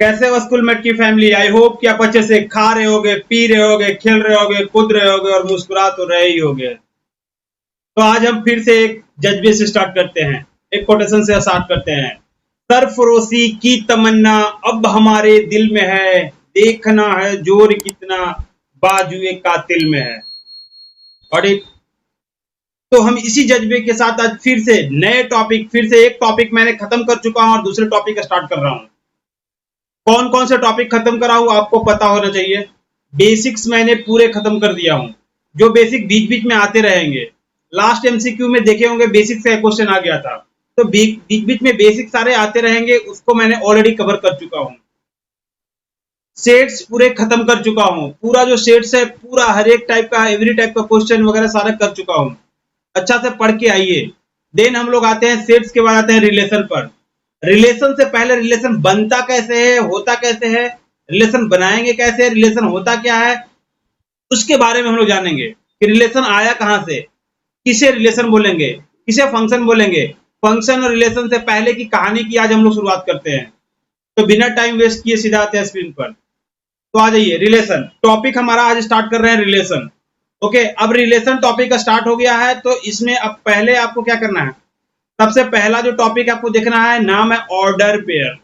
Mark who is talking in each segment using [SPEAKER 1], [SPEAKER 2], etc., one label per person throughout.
[SPEAKER 1] कैसे हो स्कूलमेट की फैमिली? आई होप कि आप अच्छे से खा रहे होगे, पी रहे होगे, खेल रहे होगे, कूद रहे होगे और मुस्कुरा तो रहे ही होगे। तो आज हम फिर से एक जज्बे से स्टार्ट करते हैं, एक कोटेशन से स्टार्ट करते हैं। सरफरोशी की तमन्ना अब हमारे दिल में है, देखना है जोर कितना बाजुए कातिल में है। और तो हम इसी जज्बे के साथ आज फिर से नए टॉपिक, फिर से एक टॉपिक मैंने खत्म कर चुका हूं और दूसरे टॉपिक का स्टार्ट कर रहा हूं। कौन कौन से टॉपिक खत्म करा हूं आपको पता होना चाहिए। बेसिक्स मैंने पूरे खत्म कर दिया हूं, जो बेसिक बीच बीच में आते रहेंगे। लास्ट एमसीक्यू में देखे होंगे बेसिक्स का क्वेश्चन आ गया था, तो बीच बीच में बेसिक सारे आते रहेंगे, उसको मैंने ऑलरेडी कवर कर चुका हूं। सेट्स पूरे खत्म कर चुका हूं, पूरा जो सेट्स है पूरा हर एक टाइप का, एवरी टाइप का क्वेश्चन वगैरह सारा कर चुका हूं। अच्छा से पढ़ के आइए। देन हम लोग आते हैं सेट्स के बाद आते हैं रिलेशन पर। रिलेशन से पहले रिलेशन बनता कैसे है, होता कैसे है, रिलेशन बनाएंगे कैसे, रिलेशन होता क्या है, उसके बारे में हम लोग जानेंगे कि रिलेशन आया कहां से, किसे रिलेशन बोलेंगे, किसे फंक्शन बोलेंगे। फंक्शन और रिलेशन से पहले की कहानी की आज हम लोग शुरुआत करते हैं। तो बिना टाइम वेस्ट किए सीधा आते हैं स्क्रीन पर। तो आ जाइए, रिलेशन टॉपिक हमारा आज स्टार्ट कर रहे हैं, रिलेशन। ओके, अब रिलेशन टॉपिक का स्टार्ट हो गया है, तो इसमें अब पहले आपको क्या करना है। सबसे पहला जो टॉपिक आपको देखना है, नाम है ऑर्डर पेयर।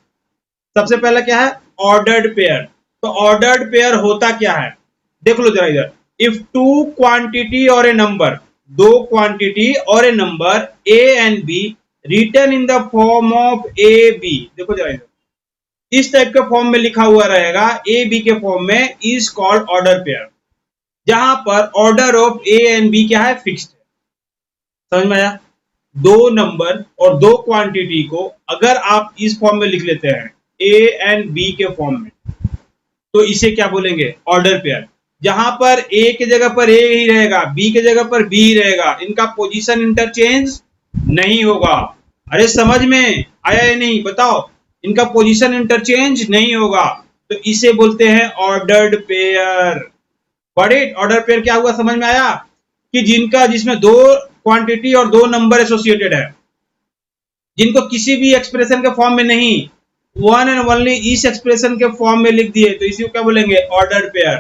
[SPEAKER 1] सबसे पहला क्या है, ऑर्डर्ड पेयर। तो ऑर्डर्ड पेयर होता क्या है, देख लो जरा इधर। इफ टू क्वांटिटी और ए नंबर, दो क्वांटिटी और A number A and B written in the form of A B, देखो जरा इधर, इस टाइप के फॉर्म में लिखा हुआ रहेगा, ए बी के फॉर्म में, इज कॉल्ड ऑर्डर पेयर। जहां पर order of A and B क्या है, फिक्स्ड है। समझ में आया? दो नंबर और दो क्वांटिटी को अगर आप इस फॉर्म में लिख लेते हैं, ए एंड बी के फॉर्म में, तो इसे क्या बोलेंगे, ऑर्डर पेयर। जहां पर ए के जगह पर ए ही रहेगा, बी के जगह पर बी ही रहेगा, इनका पोजीशन इंटरचेंज नहीं होगा। अरे समझ में आया या नहीं, बताओ। इनका पोजीशन इंटरचेंज नहीं होगा, तो इसे बोलते हैं ordered pair. Got it? Order pair क्या हुआ, समझ में आया? कि जिसमें दो क्वांटिटी और दो नंबर एसोसिएटेड है, जिनको किसी भी एक्सप्रेशन के फॉर्म में नहीं, वन एंड ओनली इस एक्सप्रेशन के फॉर्म में लिख दिए, तो इसी को क्या बोलेंगे, ऑर्डर पेयर।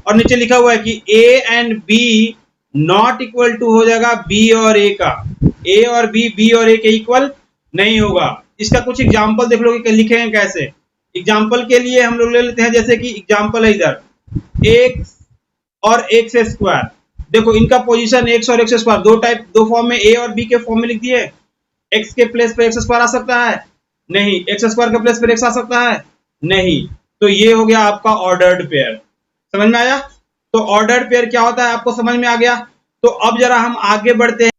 [SPEAKER 1] और नीचे लिखा हुआ है कि A and B not equal to हो जाएगा बी और ए का, ए और बी और ए के इक्वल नहीं होगा। इसका कुछ एग्जाम्पल देख लो कि लिखे हैं कैसे। एग्जाम्पल के लिए हम लोग ले लेते हैं, जैसे कि एग्जाम्पल है इधर, एक्स और एक्स स्क्वायर। देखो इनका पोजीशन एक्स और एक्स स्क्वायर, दो टाइप, दो फॉर्म में, ए और बी के फॉर्म में लिख दिए। एक्स के प्लेस पे एक्स स्क्वायर आ सकता है? नहीं। एक्स स्क्वायर के प्लेस पे एक्स आ सकता है? नहीं। तो ये हो गया आपका ऑर्डर्ड पेयर। समझ में आया? तो ऑर्डर्ड पेयर क्या होता है आपको समझ में आ गया। तो अब जरा हम आगे बढ़ते हैं,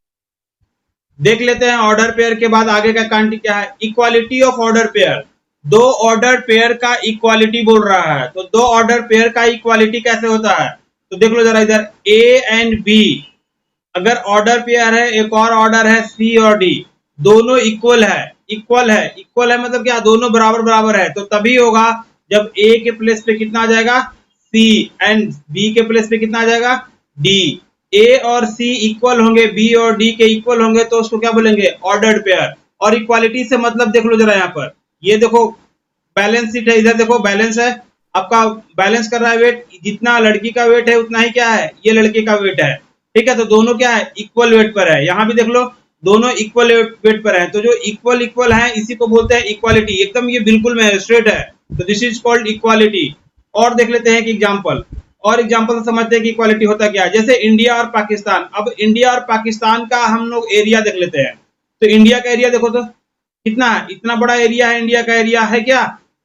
[SPEAKER 1] देख लेते हैं ऑर्डर पेयर के बाद आगे का कांटी क्या है, इक्वालिटी ऑफ ऑर्डर पेयर। दो ऑर्डर पेयर का इक्वालिटी बोल रहा है, तो दो ऑर्डर पेयर का इक्वालिटी कैसे होता है, तो देख लो जरा इधर, ए एंड बी अगर ऑर्डर पेयर है, एक और ऑर्डर है सी और डी, दोनों इक्वल है। इक्वल है, इक्वल है मतलब क्या, दोनों बराबर बराबर है, तो तभी होगा जब ए के प्लेस पे कितना आ जाएगा, सी, एंड बी के प्लेस पे कितना आ जाएगा, डी। ए और सी इक्वल होंगे, बी और डी के इक्वल होंगे, तो उसको क्या बोलेंगे, ऑर्डर्ड पेयर। और इक्वालिटी से मतलब देख लो जरा यहाँ पर, ये देखो बैलेंस शीट है, इधर देखो बैलेंस है आपका, बैलेंस कर रहा है वेट, जितना लड़की का वेट है उतना ही क्या है, ये लड़के का वेट है। ठीक है, तो दोनों क्या है, इक्वल वेट पर है। यहाँ भी देख लो दोनों इक्वल वेट पर है, तो जो इक्वल इक्वल है इसी को बोलते हैं इक्वालिटी। एकदम ये बिल्कुल में स्ट्रेट है, तो दिस इज कॉल्ड इक्वालिटी। और देख लेते हैं कि एग्जाम्पल, और एग्जाम्पल से समझते हैं कि इक्वालिटी होता क्या है। जैसे इंडिया और पाकिस्तान, अब इंडिया और पाकिस्तान का हम लोग एरिया देख लेते हैं। तो इंडिया का एरिया देखो तो कितना है, इतना बड़ा एरिया है, इंडिया का एरिया है क्या,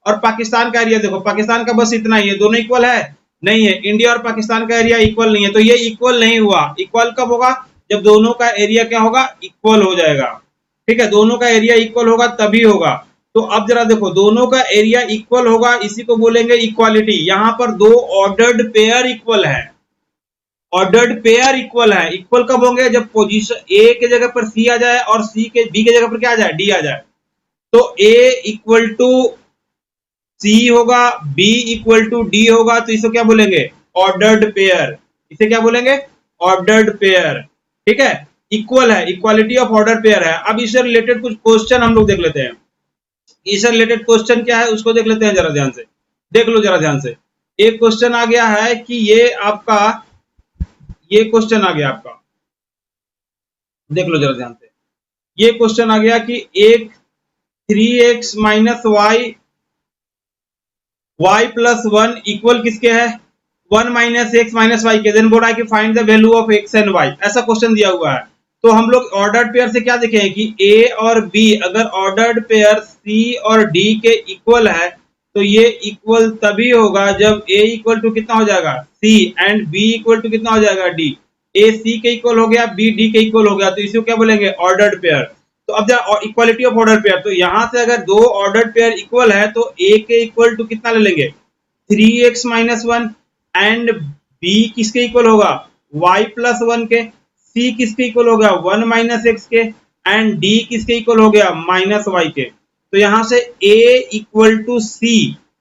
[SPEAKER 1] और पाकिस्तान का एरिया देखो, पाकिस्तान का बस इतना ही है। दोनों इक्वल है? नहीं है। इंडिया और पाकिस्तान का एरिया इक्वल नहीं है, तो ये इक्वल नहीं हुआ। इक्वल कब होगा, जब दोनों का एरिया क्या होगा, इक्वल हो जाएगा। ठीक है, दोनों का एरिया इक्वल होगा तभी होगा। तो अब जरा देखो, दोनों का एरिया इक्वल होगा, इसी को बोलेंगे इक्वालिटी। यहां पर दो ऑर्डर्ड पेयर इक्वल है, ऑर्डर्ड पेयर इक्वल है। इक्वल कब होंगे, जब पोजीशन ए के जगह पर सी आ जाए और सी के बी के जगह पर क्या आ जाए, डी आ जाए। तो ए इक्वल टू सी होगा, बी इक्वल टू डी होगा, तो इसे क्या बोलेंगे, ऑर्डर्ड पेयर। इसे क्या बोलेंगे, ऑर्डर्ड पेयर। ठीक है, इक्वल है, इक्वालिटी ऑफ ऑर्डर पेयर है। अब इससे रिलेटेड कुछ क्वेश्चन हम लोग देख लेते हैं। इससे रिलेटेड क्वेश्चन क्या है उसको देख लेते हैं जरा ध्यान से, देख लो जरा ध्यान से। एक क्वेश्चन आ गया है कि ये क्वेश्चन आ गया आपका, देख लो जरा ध्यान से। ये क्वेश्चन आ गया कि एक 3x minus y plus 1 equal किसके है, 1 माइनस एक्स माइनस वाई के। देन बोल रहा है कि find the value of x and y, ऐसा क्वेश्चन दिया हुआ है। तो हम लोग ऑर्डर्ड पेयर से क्या देखें कि a और b अगर ऑर्डर्ड पेयर c और d के इक्वल है तो ये इक्वल तभी होगा जब a इक्वल टू कितना हो जाएगा c and b equal to कितना हो जाएगा d। a c के इक्वल हो गया, b d के इक्वल हो गया, तो इसे क्या बोलेंगे ऑर्डर्ड पेयर। तो अब जरा इक्वालिटी ऑफ ऑर्डर पेयर, तो यहां से अगर दो ऑर्डर पेयर इक्वल है तो a के इक्वल टू कितना ले लेंगे 3x माइनस 1 एंड b किसके इक्वल होगा y प्लस 1 के, c किसके इक्वल हो गया 1 माइनस एक्स के एंड d किसके इक्वल हो गया माइनस y के। तो यहां से a इक्वल टू c,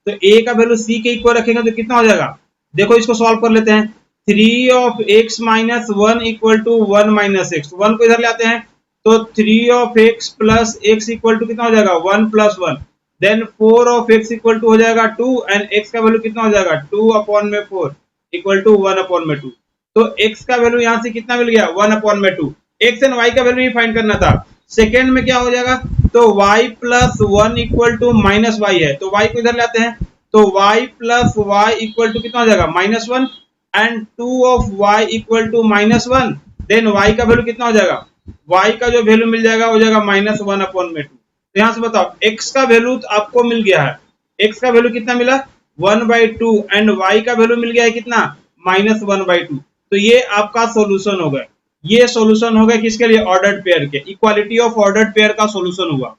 [SPEAKER 1] तो a का वैल्यू c के इक्वल रखेंगे तो कितना हो जाएगा, देखो इसको सॉल्व कर लेते हैं। 3 of x minus 1 equal to 1 minus x, 1 को इधर ले आते हैं तो 3 of x plus x equal to कितना हो जाएगा 1 plus 1। Then 4 of x equal to हो जाएगा 2 एंड x का वैल्यू कितना हो जाएगा 2 अपॉन में 4 इक्वल टू 1 अपॉन में 2। तो x का वैल्यू यहां से कितना मिल गया 1 अपॉन में 2। x एंड y का वैल्यू ही फाइंड करना था। सेकेंड में क्या हो जाएगा, तो y plus 1 equal to minus y है, तो y को इधर लाते हैं तो y plus y equal to कितना हो जाएगा minus 1 and 2 of y equal to minus 1। Then y का वैल्यू कितना हो जाएगा, y का जो वैल्यू मिल जाएगा हो जाएगा माइनस 1 अपॉन में 2। तो यहां से बताओ x का वैल्यू तो आपको मिल गया है, x का वैल्यू कितना मिला 1/2 एंड y का वैल्यू मिल गया है कितना माइनस 1/2। तो ये आपका सॉल्यूशन हो गया, ये सॉल्यूशन हो गया किसके लिए ऑर्डर्ड पेयर के, इक्वालिटी ऑफ ऑर्डर्ड पेयर का सॉल्यूशन हुआ।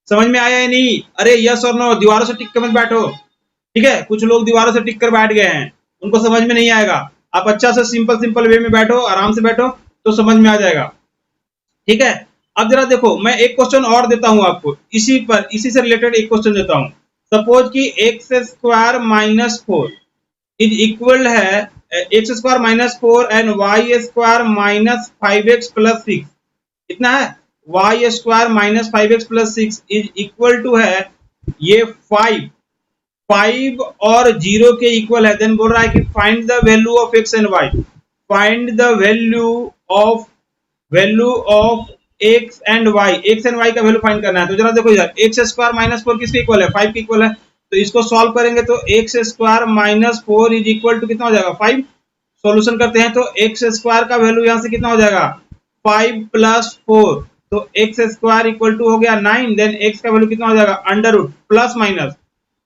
[SPEAKER 1] समझ में आया या नहीं, अरे यस और नो, दीवारों से टिक कर मत बैठो, ठीक है। कुछ लोग दीवारों से टिक कर बैठ गए हैं, उनको समझ में नहीं आएगा। आप अच्छा से सिंपल सिंपल वे में बैठो, आराम से बैठो तो समझ में आ जाएगा, ठीक है। अब जरा देखो मैं एक क्वेश्चन और देता हूं आपको, इसी से रिलेटेड एक क्वेश्चन देता हूं। सपोज कि X square minus 4 is equal है X square minus 4 and Y square minus 5x plus 6, कितना है Y square minus 5x plus 6 is equal to है ये 5 और 0 के इक्वल है। देन बोल रहा है कि find the value of x and y, find the value of x and y, x and y का वैल्यू फाइंड करना है। तो जरा देखो यार, एक्स स्क्वायर माइनस 4 किसके इक्वल है 5 के इक्वल है, तो इसको सॉल्व करेंगे तो x square minus 4 is equal to कितना हो जाएगा 5। सॉल्यूशन करते हैं तो एक्स स्क्वायर का वैल्यू यहां से कितना हो जाएगा 5 प्लस 4, तो एक्स स्क्वायर इक्वल टू हो गया 9। देन एक्स का वैल्यू कितना हो जाएगा under root plus minus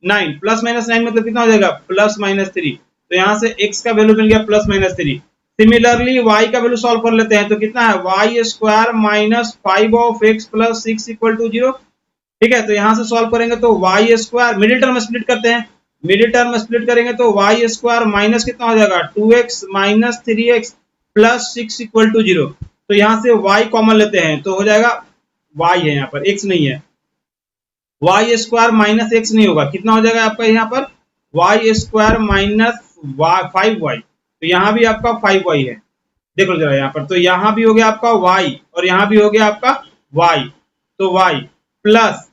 [SPEAKER 1] 9, plus minus 9 मतलब कितना हो जाएगा प्लस माइनस 3। तो यहां से x का वैल्यू मिल गया प्लस माइनस 3। सिमिलरली y का वैल्यू सॉल्व कर लेते हैं तो कितना है Y square minus 5 of x plus 6 equal to 0, ठीक है। तो यहां से सॉल्व करेंगे तो y square middle term split करते हैं, मिडिल टर्म स्प्लिट करेंगे तो वाई स्क्वायर माइनस कितना हो जाएगा 2x minus 3x plus 6 equal to 0। तो यहां से y कॉमन लेते हैं तो हो जाएगा y है, यहाँ पर x नहीं है, वाई स्क्वायर माइनस एक्स नहीं होगा, कितना हो जाएगा आपका यहाँ पर वाई स्क्वायर माइनस 5y, तो यहाँ भी आपका 5y है। देख लो जरा यहाँ पर, तो यहाँ भी हो गया आपका y और यहाँ भी हो गया आपका y, तो y प्लस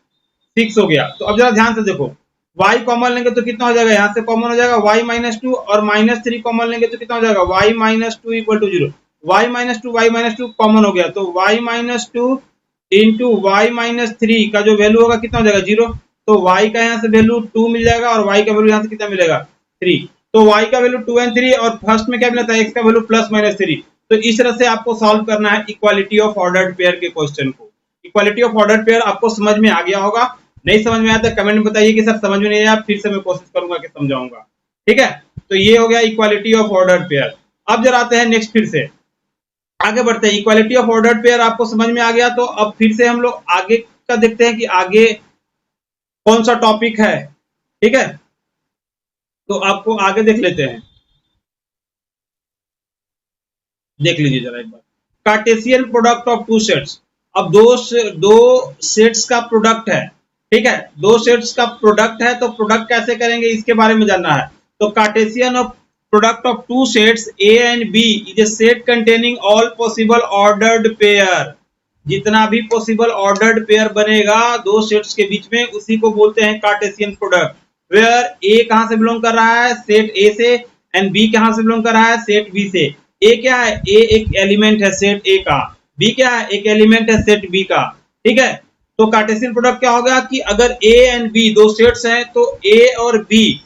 [SPEAKER 1] 6 हो गया। तो अब जरा ध्यान से देखो, y कॉमन लेंगे तो कितना हो जाएगा, यहाँ से कॉमन हो जाएगा y माइनस 2 और माइनस 3 कॉमन लेंगे तो कितना हो जाएगा y minus 2 equal to 0। y minus 2 common हो गया तो y minus 2 into y minus 3 का जो वैल्यू होगा कितना हो जाएगा 0। तो y का यहाँ से वैल्यू 2 मिल जाएगा और y का वैल्यू यहाँ से कितना मिलेगा 3। तो y का वैल्यू 2 एंड 3 और फर्स्ट में क्या मिला था x का वैल्यू प्लस माइनस 3। तो इस तरह से आपको सॉल्व करना है इक्वालिटी ऑफ ऑर्डर्ड पेयर के क्वेश्चन को। इक्वालिटी ऑफ ऑर्डर्ड पेयर आपको समझ में आ गया होगा, नहीं समझ में आया तो कमेंट में बताइए कि सर समझ में नहीं आया, फिर से मैं कोशिश करूंगा कि समझाऊंगा, ठीक है। तो ये हो गया इक्वालिटी ऑफ ऑर्डर्ड पेयर। अब जरा आते हैं नेक्स्ट, फिर से आगे बढ़ते हैं। इक्वालिटी ऑफ ऑर्डर्ड पेयर आपको समझ में आ गया, तो अब फिर से हम लोग आगे का देखते हैं कि आगे कौन सा टॉपिक है, ठीक है। तो आपको आगे देख लेते हैं, देख लीजिए जरा एक बार, Cartesian product of two sets. अब दो सेट्स का प्रोडक्ट है, ठीक है, दो सेट्स का प्रोडक्ट है, तो प्रोडक्ट कैसे करेंगे इसके बारे में जानना है। तो Cartesian of product of two sets A and B is a set containing all possible ordered pair, जितना भी पॉसिबल ऑर्डर्ड पेयर बनेगा दो सेट्स के बीच में उसी को बोलते हैं कार्टेशियन प्रोडक्ट। वेयर ए कहां से बिलोंग कर रहा है, सेट ए से, एंड बी कहां से बिलोंग कर रहा है, सेट बी से। ए क्या है, ए एक एलिमेंट है सेट ए का, बी क्या है, एक एलिमेंट है सेट बी का। ठीक है, तो कार्टेशियन प्रोडक्ट क्या होगा कि अगर ए एंड बी दो सेट्स हैं तो ए और बी,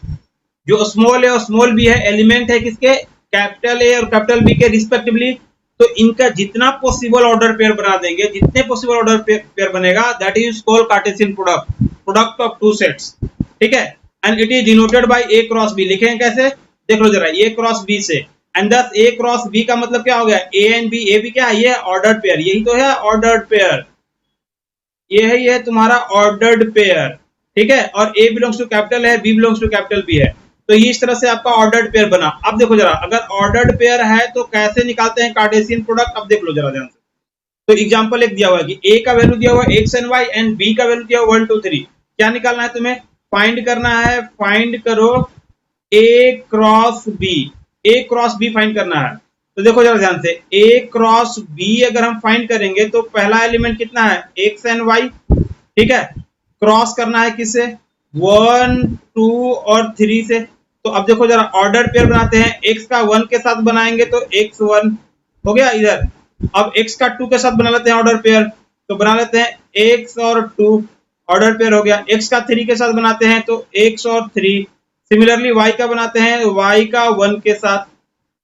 [SPEAKER 1] जो स्मॉल ए और स्मॉल बी है, एलिमेंट है किसके, कैपिटल ए और कैपिटल बी के रिस्पेक्टिवली। तो इनका जितना पॉसिबल ऑर्डर पेयर बना देंगे, जितने पॉसिबल ऑर्डर पेयर बनेगा, that is called Cartesian product, product of two sets. ठीक है, and it is denoted by A cross B. लिखेंगे कैसे, देख लो जरा, ए क्रॉस बी से। And this A cross B का मतलब क्या हो गया, A and B, A B क्या है, ये ऑर्डर्ड पेयर, यही तो है ऑर्डर्ड पेयर, ये है तुम्हारा ऑर्डर्ड पेयर। ठीक है, और ए बिलोंग्स टू कैपिटल है, B belongs to capital B है, तो ये इस तरह से आपका ऑर्डर्ड पेयर बना। अब देखो जरा, अगर ऑर्डर्ड पेयर है तो कैसे निकालते हैं कार्टेशियन प्रोडक्ट, अब देख लो जरा ध्यान से। तो एग्जांपल एक दिया हुआ है कि ए का वैल्यू दिया हुआ है x and y, and B का वैल्यू दिया हुआ 1 2 3। क्या निकालना है तुम्हें, फाइंड करना है, फाइंड करो ए cross B, A cross B find करना है। तो देखो जरा ध्यान से, ए क्रॉस बी अगर हम फाइंड करेंगे तो पहला एलिमेंट कितना है, एक्स एंड वाई। ठीक है, क्रॉस करना है किससे, 1 2 और 3 से। तो अब देखो जरा, ऑर्डर पेयर बनाते हैं, x का 1 के साथ बनाएंगे तो x1 हो गया इधर। अब x का 2 के साथ बना लेते हैं ऑर्डर पेयर, तो बना लेते हैं x और 2, ऑर्डर पेयर हो गया। x का 3 के साथ बनाते हैं तो x और 3। सिमिलरली y का बनाते हैं y का 1 के साथ,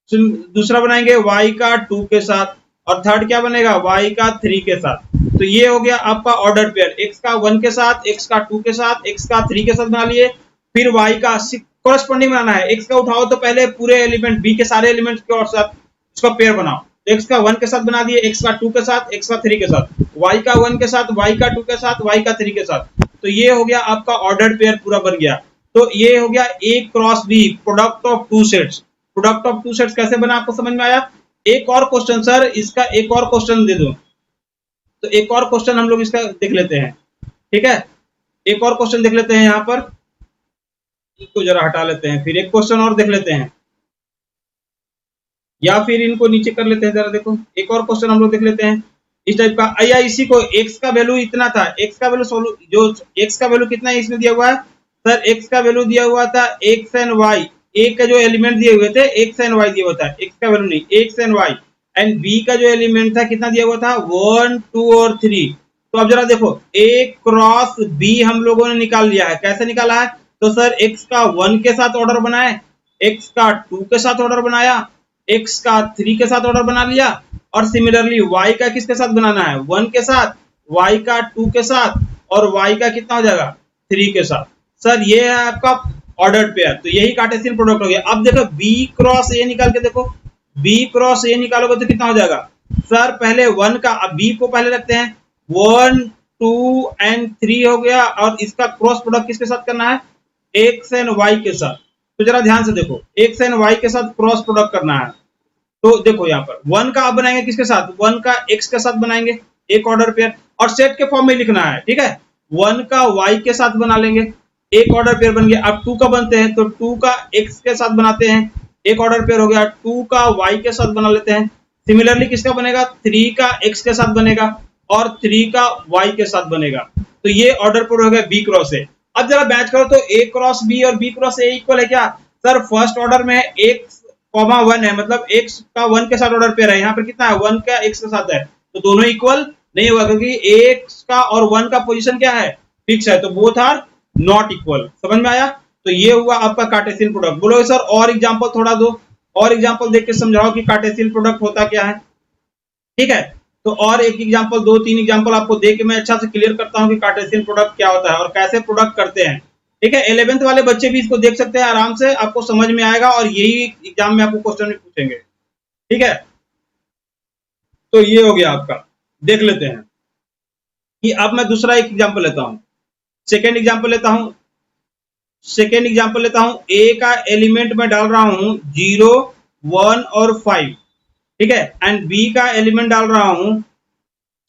[SPEAKER 1] दूसरा बनाएंगे y का 2 के साथ, और थर्ड क्या बनेगा, y का 3 के साथ। तो ये हो गया आपका ऑर्डर पेयर, x का 1 के साथ, x का 2 के साथ, x का 3 के साथ बना लिए। फिर y का कोरस्पॉन्डिंग बनाना है, x का उठाओ तो पहले पूरे एलिमेंट b के सारे एलिमेंट्स के और साथ उसका पेयर बनाओ। तो x का 1 के साथ बना दिए, x का 2 के साथ, x का 3 के साथ, y का 1 के साथ, y का 2 के साथ, y का 3 के साथ। तो ये हो गया आपका ऑर्डर्ड पेयर पूरा बन गया। तो ये हो गया a cross b, product of two sets. Product of two sets कैसे बना, आपको समझ में आया। एक और क्वेश्चन सर, इसका एक और क्वेश्चन दे दो, तो एक और क्वेश्चन हम लोग इसका देख लेते हैं। ठीक है, एक और क्वेश्चन देख लेते हैं, यहाँ पर इसको जरा हटा लेते हैं, फिर एक क्वेश्चन और देख लेते हैं, या फिर इनको नीचे कर लेते हैं। जरा देखो, एक और क्वेश्चन हम लोग देख लेते हैं इस टाइप का। या इसी को x का वैल्यू इतना था, x का वैल्यू जो x का वैल्यू कितना है इसमें दिया हुआ है, सर x का वैल्यू दिया हुआ था x एंड y, a का जो एलिमेंट दिए हुए थे x एंड y दिया हुआ था, x का वैल्यू नहीं, x and y, and b का जो एलिमेंट था कितना दिया हुआ था, 1 2 और 3। तो अब जरा देखो, a क्रॉस b हम लोगों ने निकाल लिया है, कैसे निकाला है, तो सर x का 1 के साथ ऑर्डर बनाए, x का 2 के साथ ऑर्डर बनाया, x का 3 के साथ ऑर्डर बना लिया, और सिमिलरली y का किसके साथ बनाना है, 1 के साथ, y का 2 के साथ, और y का कितना हो जाएगा, 3 के साथ। सर ये है आपका ऑर्डर्ड पेयर, तो यही कार्टेशियन प्रोडक्ट हो गया। अब देखो b क्रॉस a निकाल के देखो, b क्रॉस a निकालोगे तो कितना हो जाएगा, सर पहले 1 का, अब b को पहले रखते हैं, 1 2 एंड 3 हो गया, और इसका क्रॉस प्रोडक्ट किसके साथ करना है, x एंड y के साथ। तो जरा ध्यान से देखो, x एंड y के साथ क्रॉस प्रोडक्ट करना है। तो देखो यहाँ पर 1 का आप बनाएंगे किसके साथ, 1 का x के साथ बनाएंगे, एक ऑर्डर पेयर, और सेट के फॉर्म में लिखना है। ठीक है, 1 का y के साथ बना लेंगे, एक ऑर्डर पेयर बन गया। अब 2 का बनते हैं तो 2 का x के साथ बनाते हैं, एक ऑर्डर पेयर हो गया। 2 का y के साथ बना लेते हैं। सिमिलरली किसका बनेगा, 3 का x के साथ बनेगा, और 3 का y के साथ बनेगा। तो ये ऑर्डर पेयर हो गया b क्रॉस a। अब जरा मैच करो तो a क्रॉस b और b क्रॉस a इक्वल है क्या, सर फर्स्ट ऑर्डर में x 1 है, मतलब x का 1 के साथ ऑर्डर पेयर है, यहाँ पर कितना है, 1 का x के साथ है, तो दोनों इक्वल नहीं होगा, क्योंकि x का और 1 का पोजीशन क्या है, फिक्स है, तो बोथ आर नॉट इक्वल। समझ में आया। तो ये हुआ आपका कार्टेशियन प्रोडक्ट। बोलो सर और एग्जांपल थोड़ा दो, और एग्जांपल देख के समझाओ कि कार्टेशियन प्रोडक्ट होता क्या है। ठीक है, तो और एक एग्जांपल, 2 3 एग्जांपल आपको दे के मैं अच्छा से क्लियर करता हूं कि कार्टेशियन प्रोडक्ट क्या होता है और कैसे प्रोडक्ट करते हैं। ठीक है, 11th वाले बच्चे भी इसको देख सकते हैं, आराम से आपको समझ में आएगा, और यही एग्जाम में आपको क्वेश्चन भी पूछेंगे। ठीक है, तो ये हो गया आपका। देख लेते हैं कि अब मैं दूसरा एक एग्जांपल लेता हूं, सेकेंड एग्जांपल लेता हूं, ए का एलिमेंट में डाल रहा हूं 0 1 और 5। ठीक है, एंड बी का एलिमेंट डाल रहा हूं,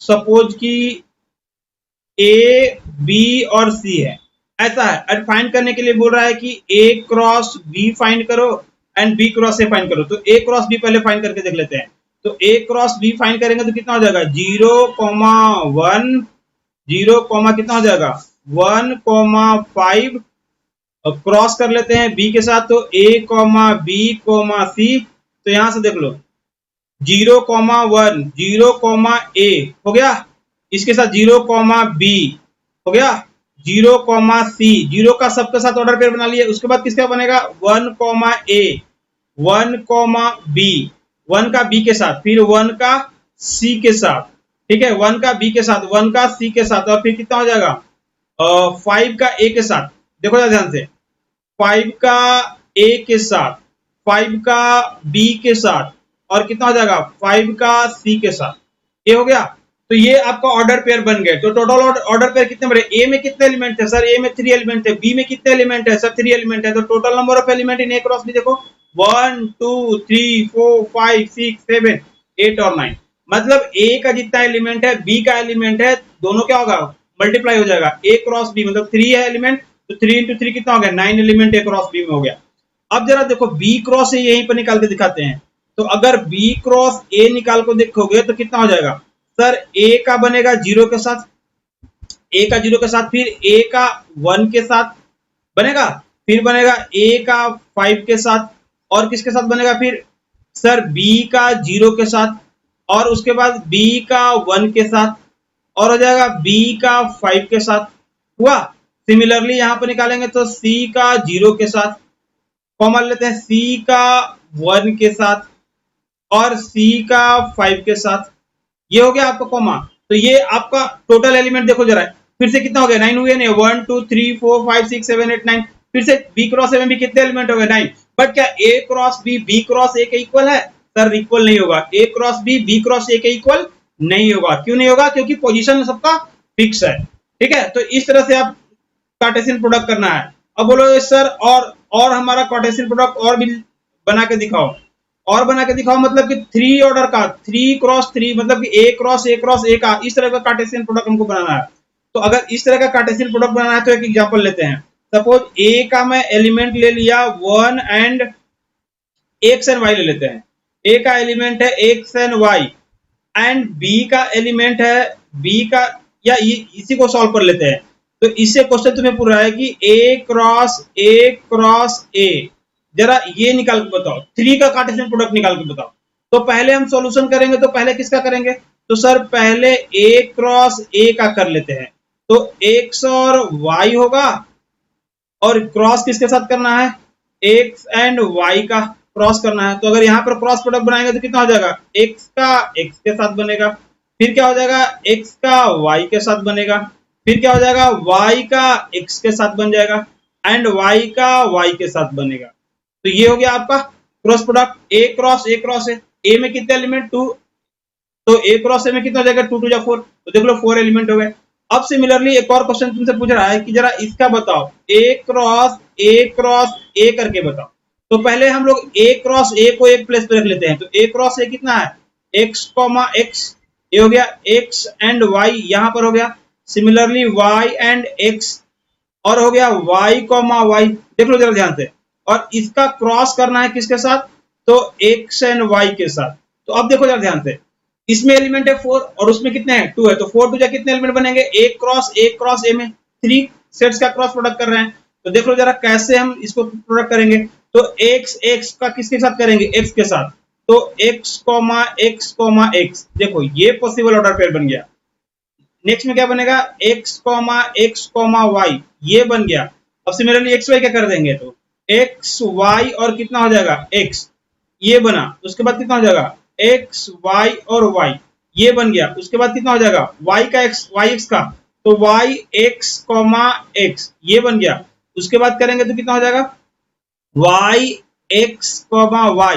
[SPEAKER 1] सपोज कि ए बी और सी है, ऐसा है। एंड फाइंड करने के लिए बोल रहा है कि ए क्रॉस बी फाइंड करो and B cross A find करो। तो ए क्रॉस बी पहले फाइंड करके देख लेते हैं। तो ए क्रॉस बी फाइंड करेंगे तो कितना हो जाएगा 0,1 0, कितना हो जाएगा 1,5 क्रॉस कर लेते हैं बी के साथ तो ए बी सी। तो यहां से देख लो 0,1 0, ए हो गया, इसके साथ 0, बी हो गया, 0, सी 0 का सबके साथ ऑर्डर पेयर बना लिया। उसके बाद किसका बनेगा 1, ए 1, बी 1 का बी के साथ, फिर 1 का सी के साथ, ठीक है 1 का बी के साथ 1 का सी के साथ, और फिर कितना हो जाएगा 5 का ए के साथ। देखो जरा ध्यान से 5 का ए के साथ 5 का बी के साथ और कितना हो जाएगा 5 का सी के साथ। ये हो गया। तो ये आपका ऑर्डर पेयर बन गए। तो टोटल ऑर्डर पेयर कितने बने, ए में कितने एलिमेंट है सर, ए में 3 एलिमेंट है, बी में कितने एलिमेंट है सर 3 एलिमेंट है। तो total number of element in A cross B देखो 1 2 3 4 5 6 7 8 और 9। मतलब ए का जितना एलिमेंट है बी का एलिमेंट है, दोनों क्या होगा मल्टीप्लाई हो जाएगा। ए क्रॉस बी मतलब 3 है एलिमेंट, तो 3 into 3 कितना हो गया 9 एलिमेंट ए क्रॉस बी में हो गया। अब जरा देखो बी क्रॉस ए यहीं पर निकाल के दिखाते हैं। तो अगर बी क्रॉस ए निकाल को देखोगे तो कितना हो जाएगा सर, ए का बनेगा 0 के साथ, ए का 0 के साथ, फिर ए का 1 के साथ बनेगा, फिर बनेगा ए का 5 के साथ, और किसके साथ बनेगा फिर सर बी का 0 के साथ, और उसके बाद बी का 1 के साथ, और हो जाएगा बी का 5 के साथ हुआ। सिमिलरली यहां पर निकालेंगे तो सी का 0 के साथ, कॉमन लेते हैं सी का 1 के साथ और सी का 5 के साथ। ये हो गया आपका कॉमा। तो ये आपका टोटल एलिमेंट देखो जरा, फिर से कितना हो गया 9 हुए नहीं, 1 2 3 4 5 6 7 8 9। फिर से बी क्रॉस ए में भी कितने एलिमेंट हो गए 9। बट क्या ए क्रॉस बी क्रॉस ए के इक्वल है सर, इक्वल नहीं होगा। ए क्रॉस बी क्रॉस ए के इक्वल नहीं होगा। क्यों नहीं होगा, क्योंकि पोजीशन सबका फिक्स है। ठीक है, तो इस तरह से आप कार्टेशियन प्रोडक्ट करना है। अब बोलो सर और हमारा कार्टेशियन प्रोडक्ट और भी बना के दिखाओ, और बना के दिखाओ मतलब कि 3 ऑर्डर का 3 क्रॉस 3 मतलब कि ए क्रॉस ए का इस तरह का कार्टेशियन प्रोडक्ट हमको बनाना है। तो अगर इस तरह का कार्टेशियन प्रोडक्ट बनाना है तो एक एग्जांपल लेते हैं। सपोज ए का मैं एलिमेंट ले लिया 1 एंड एक्स एंड वाई ले लेते हैं। ए का एलिमेंट है x and y, and B का एलिमेंट है बी का, या इसी को सॉल्व कर लेते हैं। तो इससे क्वेश्चन तुम्हें पूछ रहा है कि ए क्रॉस ए, जरा ये निकाल के बताओ, 3 का कार्टेशियन प्रोडक्ट निकाल के बताओ। तो पहले हम सॉल्यूशन करेंगे, तो पहले किसका करेंगे, तो सर पहले ए क्रॉस ए का कर लेते हैं। तो एक्स और वाई होगा, और क्रॉस किसके साथ करना है, एक्स एंड वाई का क्रॉस करना है। तो अगर यहाँ पर क्रॉस प्रोडक्ट बनाएंगे तो कितना हो जाएगा, एक्स का एक्स के साथ बनेगा, फिर क्या हो जाएगा एक्स का वाई के साथ बनेगा, फिर क्या हो जाएगा वाई का एक्स के साथ बन जाएगा, एंड वाई का वाई के साथ बनेगा। तो ये हो गया आपका क्रॉस प्रोडक्ट ए क्रॉस है। ए में कितने एलिमेंट 2, तो ए क्रॉस ए में कितना हो जाएगा 2 2 जा 4, तो देख लो 4 एलिमेंट हो गए। अब सिमिलरली एक और क्वेश्चन तुमसे पूछ रहा है कि जरा इसका बताओ ए क्रॉस ए करके बताओ। तो पहले हम लोग ए क्रॉस ए को एक प्लेस पे रख लेते हैं। तो ए क्रॉस ए कितना है एक्स एक्स, ये हो गया एक्स एंड वाई यहां पर हो गया। सिमिलरली वाई एंड एक्स, और हो गया वाई कॉमा वाई, देख लो जरा ध्यान से। और इसका क्रॉस करना है किसके साथ, तो एक्स एंड वाई के साथ। तो अब देखो जरा ध्यान से, इसमें एलिमेंट है 4 और उसमें कितने हैं 2 है, तो 4 2 जा कितने एलिमेंट बनेंगे, ए क्रॉस ए में 3 सेट्स का क्रॉस प्रोडक्ट कर रहे हैं। तो देख लो जरा कैसे हम इसको प्रोडक्ट करेंगे। तो एक्स का किसके साथ करेंगे, एक्स के साथ। तो एक्स कॉमा एक्स, देखो ये पॉसिबल ऑर्डर पेयर बन गया। नेक्स्ट में क्या बनेगा एक्स कॉमा वाई, ये बन गया। अब सिमिलरली एक्स वाई क्या कर देंगे, तो एक्स वाई और कितना हो जाएगा एक्स, ये बना। उसके बाद कितना हो जाएगा एक्स वाई और वाई, ये बन गया। उसके बाद कितना हो जाएगा वाई का एक्स वाई एक्स का, तो वाई एक्स कॉमा एक्स, ये बन गया। उसके बाद करेंगे तो कितना हो जाएगा वाई एक्स कॉमा वाई,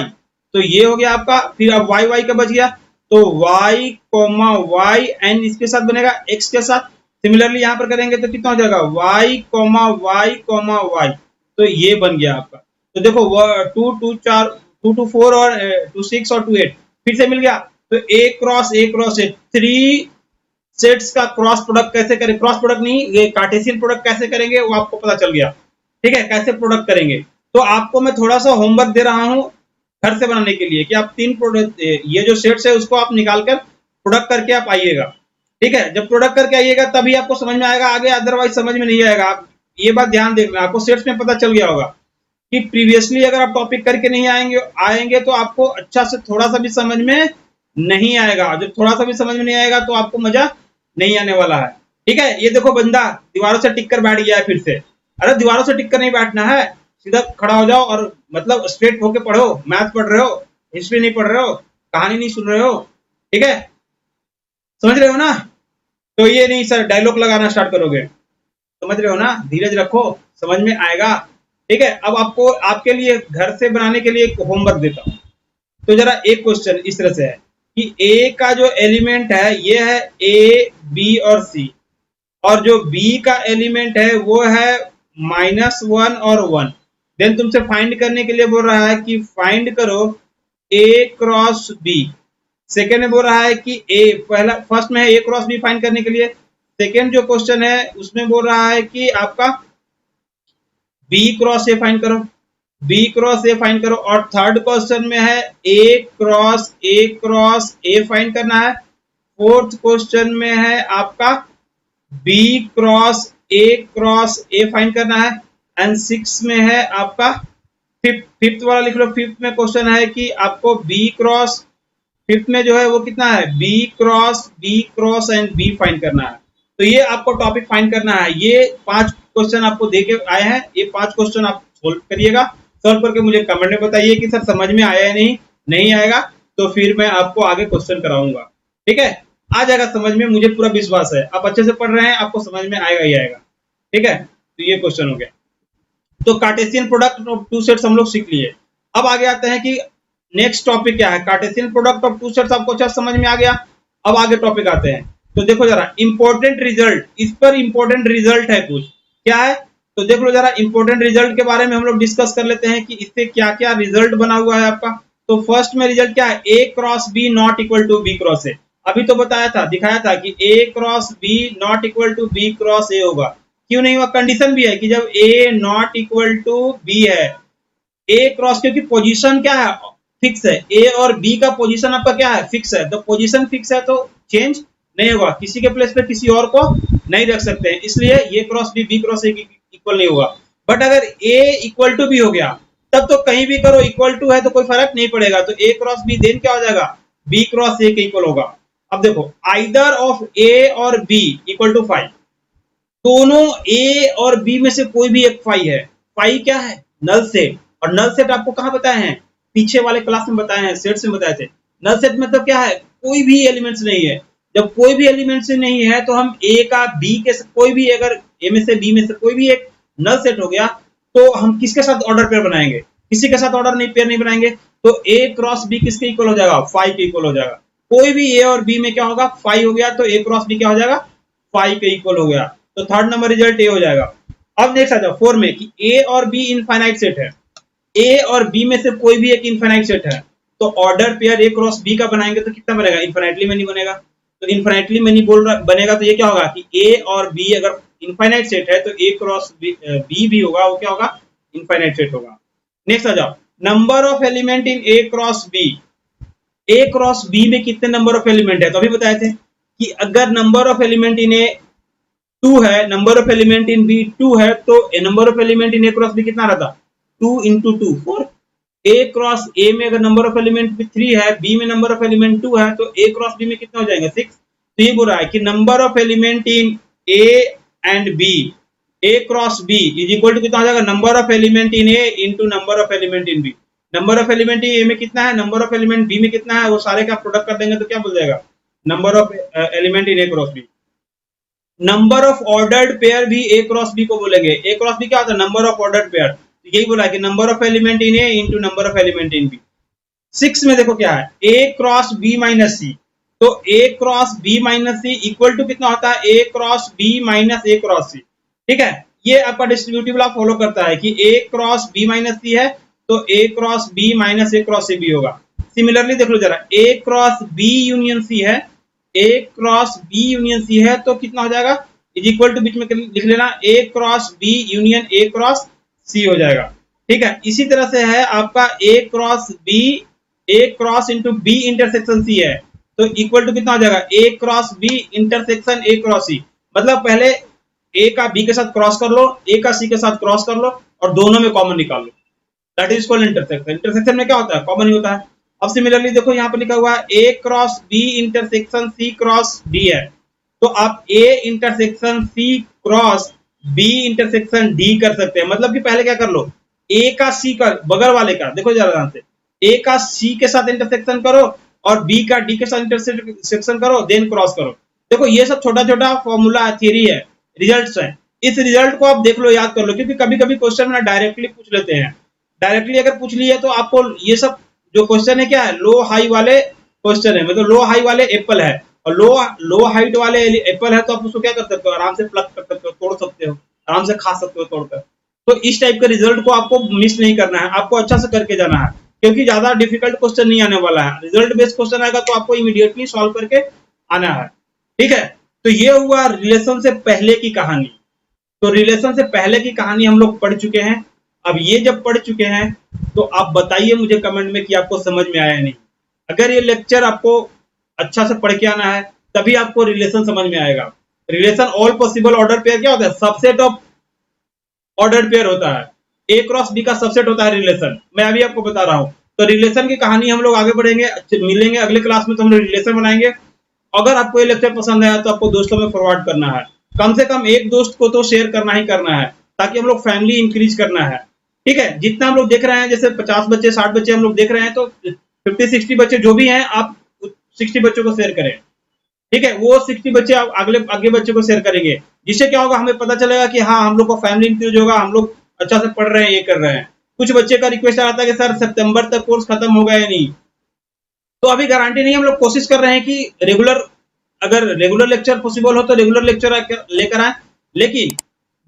[SPEAKER 1] तो ये हो गया आपका। फिर अब वाई वाई का बच गया, तो y कॉमा वाई एंड इसके साथ बनेगा x के साथ। सिमिलरली यहां पर करेंगे तो कितना हो जाएगा y कॉमा वाई, तो ये बन गया आपका। तो देखो 2 2 4 2 2 4 और 2 6 और 2 8 फिर से मिल गया। तो ए क्रॉस ए 3 सेट्स का क्रॉस प्रोडक्ट कैसे करें, क्रॉस प्रोडक्ट नहीं ये कार्टेशियन प्रोडक्ट कैसे करेंगे वो आपको पता चल गया। ठीक है, कैसे प्रोडक्ट करेंगे। तो आपको मैं थोड़ा सा होमवर्क दे रहा हूं, घर से बनाने के लिए कि आप 3 प्रोडक्ट, ये जो सेट्स है उसको आप निकाल कर प्रोडक्ट करके आप आइएगा। ठीक है, जब प्रोडक्ट करके आइएगा तभी आपको समझ में आएगा, आगे अदरवाइज समझ में नहीं आएगा। आप ये बात ध्यान देखना, आपको सेट्स में पता चल गया होगा कि प्रीवियसली अगर आप टॉपिक करके नहीं आएंगे तो आपको अच्छा से थोड़ा सा भी समझ में नहीं आएगा। जब थोड़ा सा भी समझ में नहीं आएगा तो आपको मजा नहीं आने वाला है। ठीक है, ये देखो बंदा दीवारों से टिक कर बैठ गया है फिर से। अरे दीवारों से टिक कर नहीं बैठना है, सीधा खड़ा हो जाओ और मतलब स्ट्रेट होके पढ़ो। मैथ पढ़ रहे हो, हिस्ट्री नहीं पढ़ रहे हो, कहानी नहीं सुन रहे हो। ठीक है, समझ रहे हो ना? तो ये नहीं सर डायलॉग लगाना स्टार्ट करोगे, समझ रहे हो ना? धीरज रखो, समझ में आएगा। ठीक है, अब आपको आपके लिए घर से बनाने के लिए एक होमवर्क देता हूँ। तो जरा एक क्वेश्चन इस तरह से है कि ए का जो एलिमेंट है ये है ए, बी और सी, और जो बी का एलिमेंट है वो है -1 और 1। देन तुमसे फाइंड करने के लिए बोल रहा है कि फाइंड करो ए क्रॉस बी। सेकेंड में बोल रहा है कि फर्स्ट में है ए क्रॉस बी फाइंड करने के लिए। सेकेंड जो क्वेश्चन है उसमें बोल रहा है कि आपका बी क्रॉस ए फाइंड करो, बी क्रॉस ए फाइंड करो। और थर्ड क्वेश्चन में है ए क्रॉस ए फाइंड करना है। फोर्थ क्वेश्चन में है आपका बी क्रॉस ए फाइंड करना है। एंड 6 में है आपका फिफ्थ वाला लिख लो। फिफ्थ में क्वेश्चन है कि आपको बी क्रॉस, फिफ्थ में जो है वो कितना है B cross and B find करना है। तो ये आपको टॉपिक फाइंड करना है। ये 5 क्वेश्चन आपको देके आए हैं, ये 5 क्वेश्चन आप सोल्व करिएगा। सोल्व करके मुझे कमेंट में बताइए कि सर समझ में आया या नहीं आएगा, तो फिर मैं आपको आगे क्वेश्चन कराऊंगा। ठीक है, आ जाएगा समझ में, मुझे पूरा विश्वास है। आप अच्छे से पढ़ रहे हैं, आपको समझ में आएगा ही आएगा। ठीक है, तो ये क्वेश्चन हो गया। तो Cartesian product of two sets हम लोग सीख लिए। अब आगे आते हैं कि नेक्स्ट टॉपिक क्या है। Cartesian product of two sets आपको अच्छा समझ में आ गया। अब आगे टॉपिक आते हैं। तो देखो जरा इंपॉर्टेंट रिजल्ट, इस पर इंपॉर्टेंट रिजल्ट है कुछ, क्या है तो देख लो जरा। इंपॉर्टेंट रिजल्ट के बारे में हम लोग डिस्कस कर लेते हैं कि इससे क्या क्या रिजल्ट बना हुआ है आपका। तो फर्स्ट में रिजल्ट क्या है, A cross B not equal to B cross A. अभी तो बताया था, दिखाया था कि A cross B not equal to B cross A होगा। क्यों नहीं हुआ, कंडीशन भी है कि जब A not equal to B है, ए क्रॉस, क्योंकि पोजीशन क्या है फिक्स है, ए और बी का पोजीशन आपका क्या है फिक्स है। तो पोजीशन फिक्स है तो चेंज नहीं होगा, किसी के प्लेस पे किसी और को नहीं रख सकते हैं, इसलिए A cross B cross A equal नहीं होगा। बट अगर ए इक्वल टू बी हो गया तब तो कहीं भी करो इक्वल टू है तो कोई फर्क नहीं पड़ेगा। तो ए क्रॉस बी देन क्या हो जाएगा, बी क्रॉस ए के इक्वल होगा। अब देखो आइदर ऑफ ए और बी इक्वल टू 5, दोनों ए और बी में से कोई भी एक फाई है। फाई क्या है, नल सेट। और नल सेट आपको कहाँ बताए हैं, पीछे वाले क्लास में बताए हैं, सेट्स में बताए थे। नल सेट मतलब क्या है, कोई भी एलिमेंट्स नहीं है। जब कोई भी एलिमेंट्स नहीं है तो हम ए का बी के कोई भी, अगर ए में से बी में से कोई भी एक नल सेट हो गया तो हम किसके साथ ऑर्डर पेयर बनाएंगे, किसी के साथ ऑर्डर पेयर नहीं बनाएंगे। तो ए क्रॉस बी किसके इक्वल हो जाएगा, 5 के इक्वल हो जाएगा। कोई भी ए और बी में क्या होगा 5 हो गया, तो ए क्रॉस बी क्या हो जाएगा 5 के इक्वल हो गया। तो थर्ड नंबर रिजल्ट ए हो जाएगा। अब नेक्स्ट आ जाओ 4 में कि ए और बी इनफाइनाइट सेट है। ए और बी में से कोई भी एक इनफाइनाइट सेट है, तो order pair A cross B का बनाएंगे तो कितना बनेगा, इनफाइनाइटली मेनी बनेगा। तो इनफाइनाइटली मेनी बनेगा तो ये क्या होगा कि ए और बी अगर इनफाइनाइट सेट है तो ए क्रॉस बी भी होगा, वो क्या होगा इनफाइनाइट सेट होगा। नेक्स्ट आ जाओ number of element in A cross B. A cross B में कितने नंबर ऑफ एलिमेंट है, तो अभी बताए थे कि अगर number of element in A 2 है, number of element in B 2 है, तो number of element in A cross B कितना रहता, 2 into 2 4। ए क्रॉस ए में अगर नंबर ऑफ एलिमेंट 3 है, बी में नंबर ऑफ एलिमेंट 2 है, तो ए क्रॉस बी में कितना हो जाएगा 6। तो ये बोल रहा है कि number of element in A and B, A cross B is equal to कितना हो जाएगा, number of element in A into number of element in B. Number of element in A में कितना है, नंबर ऑफ एलिमेंट बी में कितना है, वो सारे का प्रोडक्ट कर देंगे तो क्या बोल जाएगा, number of element in A cross B. Number of ordered pair भी ए क्रॉस बी को बोलेंगे। ए क्रॉस बी क्या होता है, नंबर ऑफ ऑर्डर्ड पेयर। तो यही बोला है कि number of element in A into number of element in B. 6 में देखो क्या है, A cross B minus C. तो A cross B minus C equal to कितना होता है, A cross B minus A cross C. ठीक है, ये आपका डिस्ट्रीब्यूटिव लॉ फॉलो करता है कि ए क्रॉस बी माइनस सी है तो A cross B minus A cross सी भी होगा। सिमिलरली देख लो जरा, A cross B union C है, A cross B union C है तो कितना हो जाएगा, इज इक्वल टू बीच में लिख लेना, A cross B union A cross C हो जाएगा। ठीक है। इसी तरह से है आपका A cross B, A cross into B intersection C है, तो इक्वल टू कितना हो जाएगा, A cross B intersection A cross C। मतलब पहले A का B के साथ क्रॉस कर लो, A का C के साथ क्रॉस कर लो और दोनों में कॉमन निकाल लो, that is called intersection. Intersection में क्या होता है, कॉमन ही होता है। अब सिमिलरली देखो यहाँ पर लिखा हुआ है A cross B intersection C cross D है, तो आप A intersection C cross B intersection D कर सकते हैं। मतलब कि पहले क्या कर लो, A का C का बगल वाले का, देखो जरा ध्यान से, A का C के साथ इंटरसेक्शन करो और B का D के साथ इंटरसेक्शन करो, देन क्रॉस करो। देखो ये सब छोटा छोटा फॉर्मूला थ्योरी है, रिजल्ट्स है। इस रिजल्ट को आप देख लो, याद कर लो, क्योंकि कभी कभी क्वेश्चन में डायरेक्टली पूछ लेते हैं। डायरेक्टली अगर पूछ लिए तो आपको ये सब जो क्वेश्चन है क्या है, लो हाई वाले क्वेश्चन है, मतलब लो हाई वाले एप्पल है, और लो हाइट वाले एप्पल है, तो आप उसको क्या कर सकते हो, आराम से प्लग कर सकते हो, तोड़ सकते हो, आराम से खा सकते हो तोड़कर। तो इस टाइप के रिजल्ट को आपको मिस नहीं करना है, आपको अच्छा से करके जाना है, क्योंकि ज्यादा डिफिकल्ट क्वेश्चन नहीं आने वाला है। रिजल्ट बेस्ड क्वेश्चन आएगा तो आपको इमीडिएटली सॉल्व करके आना है, ठीक है। तो ये हुआ रिलेशन से पहले की कहानी। तो रिलेशन से पहले की कहानी हम लोग पढ़ चुके हैं। अब ये जब पढ़ चुके हैं तो आप बताइए मुझे कमेंट में कि आपको समझ में आया या नहीं। अगर ये लेक्चर आपको अच्छा से पढ़ के आना है तभी आपको रिलेशन समझ में आएगा। Relation all possible order pair क्या होता है, सबसेट ऑफ ऑर्डर पेयर होता है। ए क्रॉस बी का सबसेट होता है रिलेशन, मैं अभी आपको बता रहा हूँ। तो रिलेशन की कहानी हम लोग आगे बढ़ेंगे, मिलेंगे अगले क्लास में, तो हम लोग रिलेशन बनाएंगे। अगर आपको ये लेक्चर पसंद आया तो आपको दोस्तों में फॉरवर्ड करना है, कम से कम एक दोस्त को तो शेयर करना ही करना है, ताकि हम लोग फैमिली इंक्रीज करना है, ठीक है। जितना हम लोग देख रहे हैं, जैसे 50 बच्चे 60 बच्चे हम लोग देख रहे हैं, तो 50-60 बच्चे जो भी हैं, आप 60 बच्चों को शेयर करें, ठीक है। वो 60 बच्चे अगले आगे बच्चे को शेयर करेंगे, जिससे क्या होगा, हमें पता चलेगा कि हाँ हम लोग को फैमिली इंक्रीज होगा, हम लोग अच्छा से पढ़ रहे हैं, ये कर रहे हैं। कुछ बच्चे का रिक्वेस्ट आता है कि सर सितंबर तक कोर्स खत्म होगा या नहीं, तो अभी गारंटी नहीं, हम लोग कोशिश कर रहे हैं कि रेगुलर, अगर रेगुलर लेक्चर पॉसिबल हो तो रेगुलर लेक्चर लेकर आए, लेकिन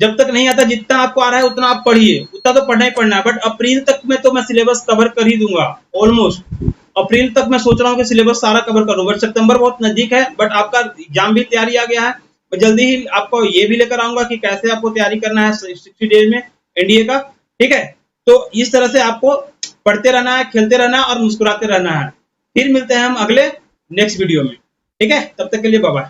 [SPEAKER 1] जब तक नहीं आता, जितना आपको आ रहा है उतना आप पढ़िए, उतना तो पढ़ना ही पढ़ना है। बट अप्रैल तक में तो मैं सिलेबस कवर कर ही दूंगा, ऑलमोस्ट अप्रैल तक मैं सोच रहा हूँ कि सिलेबस सारा कवर करूँ। बट सितंबर बहुत नजदीक है, बट आपका एग्जाम भी तैयारी आ गया है, मैं जल्दी ही आपको ये भी लेकर आऊंगा कि कैसे आपको तैयारी करना है 60 डेज में एनडीए का, ठीक है। तो इस तरह से आपको पढ़ते रहना है, खेलते रहना है और मुस्कुराते रहना है। फिर मिलते हैं हम अगले नेक्स्ट वीडियो में, ठीक है। तब तक के लिए बाय बाय।